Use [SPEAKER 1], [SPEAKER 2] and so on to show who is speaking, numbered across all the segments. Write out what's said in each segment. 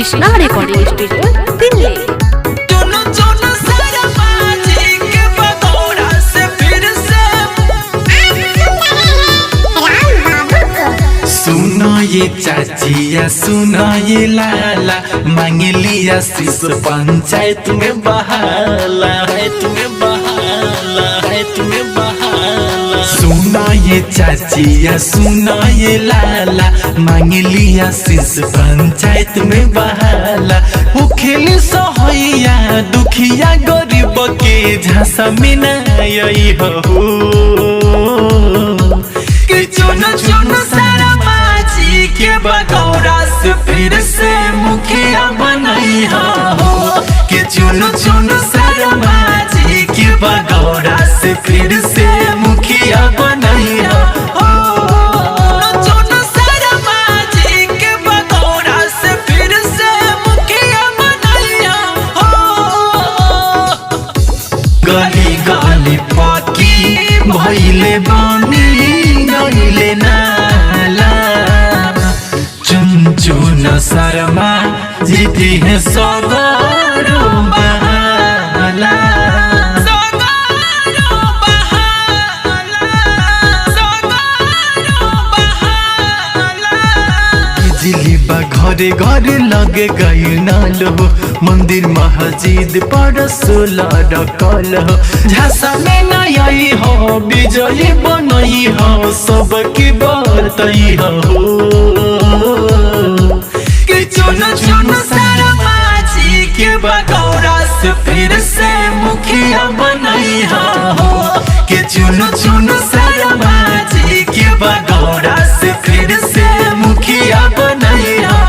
[SPEAKER 1] Krishna recording studio Delhi.
[SPEAKER 2] सुनो ये चाचिया सुनो ये लाला मांग लिया शीश पंचायत में बहाला है तुम्हें बहाला है तुम्हें बहाला। सुनो ये चाचिया सुनो ये लाला मांग लिया शीश पंचायत में बहाला। वो खेली सहैया दुखिया गरीब के झांसा में नहीं हो कि चुनो चुनो सारा के बगौरा से फिर से मुखिया बनाई हो कि चुनो चुनो शर्मा जी के बगौरा से फिर से मुखिया बनाई हो। चुनो शर्मा जी के बगौरा से फिर से मुखिया बनाई हो। गली गली पकी भइले बनी गइले नाला चुनो शर्मा जीती है सगरो बहाला। जिलीबा घरे घरे लगे गई नालो मंदिर मस्जिद पर सोला रखल हो। झांसा में नई हो विजयी बनई हो सबकी बतई हो कि चुनो चुनो शर्मा जी के बगौरा से फिर से मुखिया बनाई हो कि चुनो चुनो शर्मा जी के बगौरा से फिर से मुखिया बनाई हो।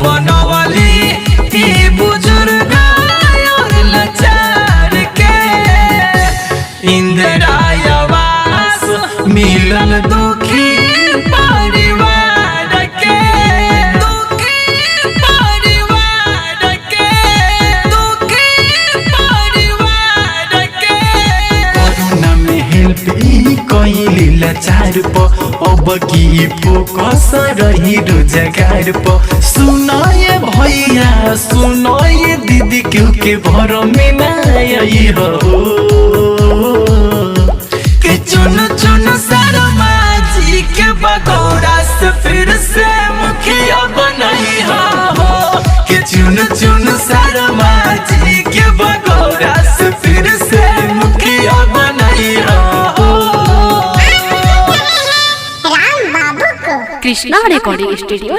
[SPEAKER 2] बनवाली बुजुर्ग और लाचार के इंदिरा आवास मिलल दुखी परिवार के दुखी परिवार के दुखी परिवार के। कोरोना में हेल्प कइली लाचार प अब की फोकस रही रोजगार प। सुनो ये भैया सुनो ये दीदी क्योंकि भर में नहीं हो कि चुनो चुनो शर्मा जी के बगौरा से फिर से मुखिया बनाई हो कि चुनो चुनो शर्मा जी के बगौरा से फिर से मुखिया बनाई हो।
[SPEAKER 1] Krishna recording studio